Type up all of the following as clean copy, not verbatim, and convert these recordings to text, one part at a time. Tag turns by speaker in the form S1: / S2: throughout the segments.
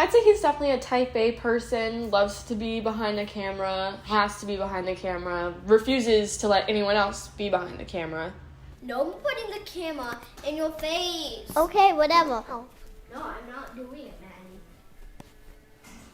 S1: I'd say he's definitely a type A person, loves to be behind the camera, has to be behind the camera, refuses to let anyone else be behind the camera.
S2: No putting the camera in your face.
S3: Okay, whatever.
S2: Oh. No, I'm not doing it, Maddie.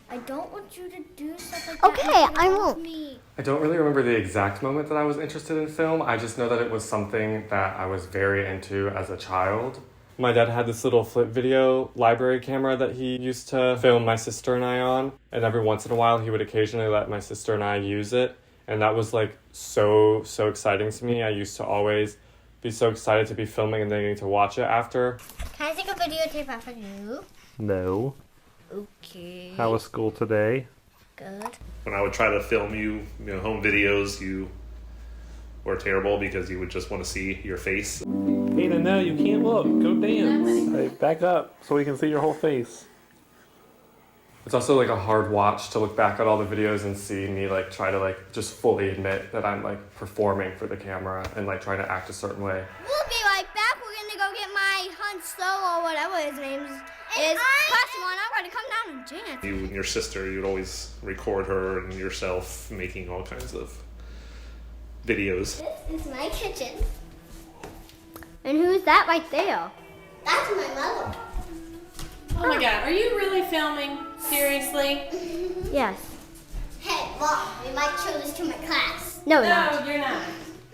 S2: I don't want you to do stuff like that.
S3: Okay, I won't.
S2: Me.
S4: I don't really remember the exact moment that I was interested in film. I just know that it was something that I was very into as a child. My dad had this little flip video library camera that he used to film my sister and I on. And every once in a while, he would occasionally let my sister and I use it. And that was like so exciting to me. I used to always be so excited to be filming and then getting to watch it after.
S3: Can I take a videotape after you?
S5: No.
S3: Okay.
S5: How was school today?
S3: Good.
S6: When I would try to film you home videos, you were terrible because you would just want to see your face.
S5: Aiden, no, you can't look. Go dance. Hey, back up so we can see your whole face.
S4: It's also like a hard watch to look back at all the videos and see me like try to like just fully admit that I'm like performing for the camera and like trying to act a certain way.
S2: We'll be right back. We're going to go get my Han Solo or whatever his name is costume on. I'm going to come down and dance.
S6: You and your sister, you'd always record her and yourself making all kinds of videos.
S2: This is my kitchen.
S3: And who's that right there?
S2: That's my mother.
S7: Oh my god, are you really filming? Seriously?
S3: Yes.
S2: Hey, Mom, we might show this to my class.
S3: No,
S7: No, you're not.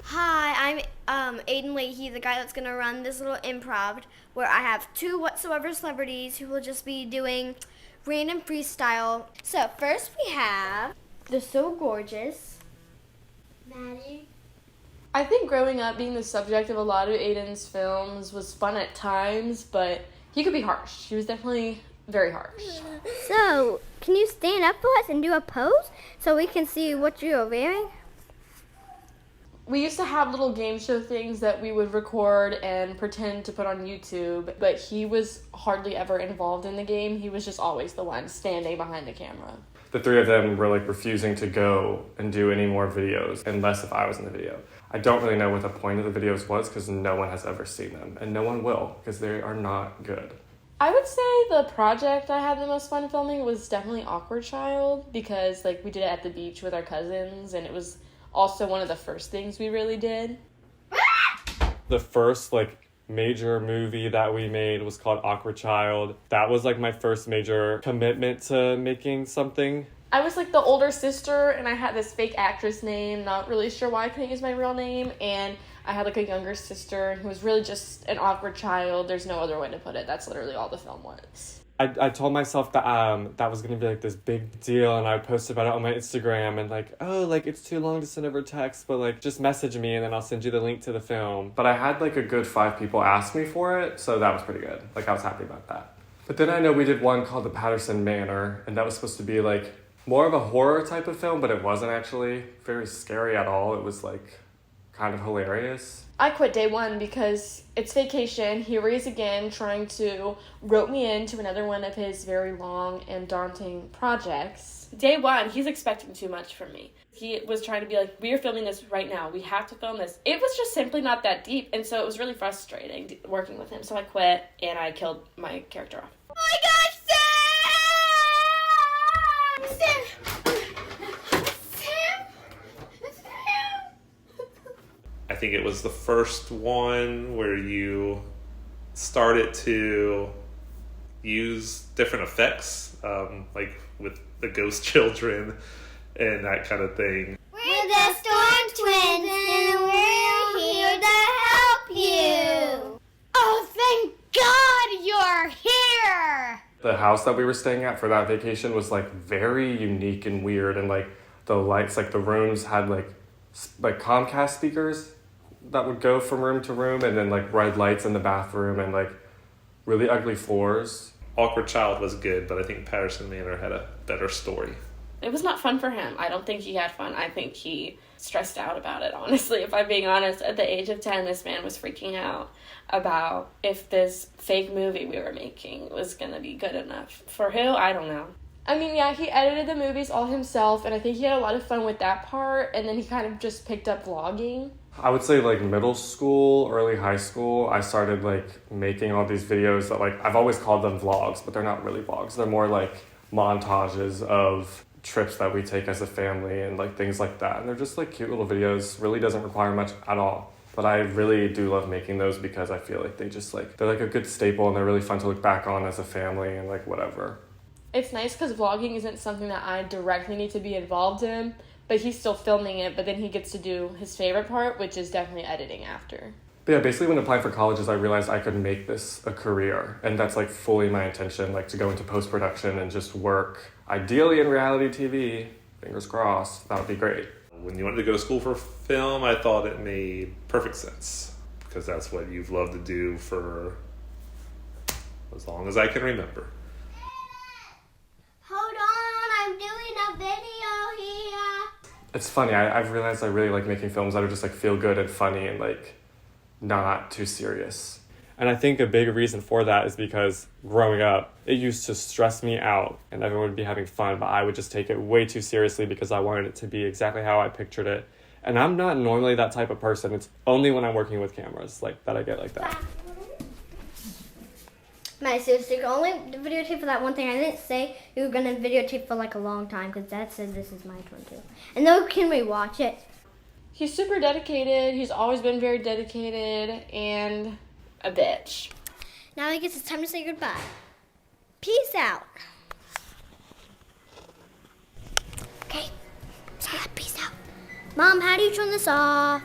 S2: Hi, I'm Aiden Leahy, the guy that's going to run this little improv where I have two whatsoever celebrities who will just be doing random freestyle. So first we have the So Gorgeous, Maddie.
S1: I think growing up being the subject of a lot of Aiden's films was fun at times, but he could be harsh. He was definitely very harsh.
S3: So, can you stand up for us and do a pose so we can see what you're wearing?
S1: We used to have little game show things that we would record and pretend to put on YouTube, but he was hardly ever involved in the game. He was just always the one standing behind the camera.
S4: The three of them were like refusing to go and do any more videos unless if I was in the video. I don't really know what the point of the videos was because no one has ever seen them and no one will because they are not good.
S1: I would say the project I had the most fun filming was definitely Awkward Child because like we did it at the beach with our cousins and it was also one of the first things we really did.
S4: The first like major movie that we made was called Awkward Child. That was like my first major commitment to making something.
S1: I was like the older sister and I had this fake actress name, not really sure why I couldn't use my real name, and I had like a younger sister who was really just an awkward child. There's no other way to put it. That's literally all the film was.
S4: I told myself that that was gonna be like this big deal and I would post about it on my Instagram and like, oh, like it's too long to send over text, but like just message me and then I'll send you the link to the film. But I had like a good 5 people ask me for it, so that was pretty good. Like I was happy about that. But then I know we did one called The Patterson Manor and that was supposed to be like more of a horror type of film, but it wasn't actually very scary at all. It was like kind of hilarious.
S1: I quit day one because it's vacation. Here he is again trying to rope me into another one of his very long and daunting projects. Day one, he's expecting too much from me. He was trying to be like, we are filming this right now. We have to film this. It was just simply not that deep, and so it was really frustrating working with him. So I quit, and I killed my character off.
S2: Oh my gosh, Sam! Sam!
S6: I think it was the first one where you started to use different effects, like with the ghost children and that kind of thing.
S2: We're the Storm Twins, and we're here to help you. Oh, thank God you're here.
S4: The house that we were staying at for that vacation was like very unique and weird, and like the lights, like the rooms had like Comcast speakers that would go from room to room, and then like red lights in the bathroom and like really ugly floors.
S6: Awkward Child was good, but I think Patterson Manor had a better story.
S1: It was not fun for him. I don't think he had fun. I think he stressed out about it, honestly. If I'm being honest, at the age of 10, this man was freaking out about if this fake movie we were making was going to be good enough. For who? I don't know. I mean, yeah, he edited the movies all himself, and I think he had a lot of fun with that part, and then he kind of just picked up vlogging.
S4: I would say like middle school, early high school, I started like making all these videos that like, I've always called them vlogs, but they're not really vlogs. They're more like montages of trips that we take as a family and like things like that. And they're just like cute little videos, really doesn't require much at all. But I really do love making those because I feel like they just like, they're like a good staple and they're really fun to look back on as a family and like whatever.
S1: It's nice because vlogging isn't something that I directly need to be involved in, but he's still filming it, but then he gets to do his favorite part, which is definitely editing after.
S4: But yeah, basically when applying for colleges, I realized I could make this a career. And that's like fully my intention, like to go into post-production and just work, ideally in reality TV, fingers crossed, that would be great.
S6: When you wanted to go to school for film, I thought it made perfect sense because that's what you've loved to do for as long as I can remember.
S3: Hold on, I'm doing a video here.
S4: It's funny, I've realized I really like making films that are just like feel good and funny and like not too serious. And I think a big reason for that is because growing up, it used to stress me out and everyone would be having fun, but I would just take it way too seriously because I wanted it to be exactly how I pictured it. And I'm not normally that type of person. It's only when I'm working with cameras like that I get like that.
S3: My sister could only videotape for that one thing. I didn't say you were gonna videotape for like a long time because Dad said this is my turn too. And then can we watch it?
S1: He's super dedicated. He's always been very dedicated and a bitch.
S3: Now I guess it's time to say goodbye. Peace out. Okay, say that. Peace out. Mom, how do you turn this off?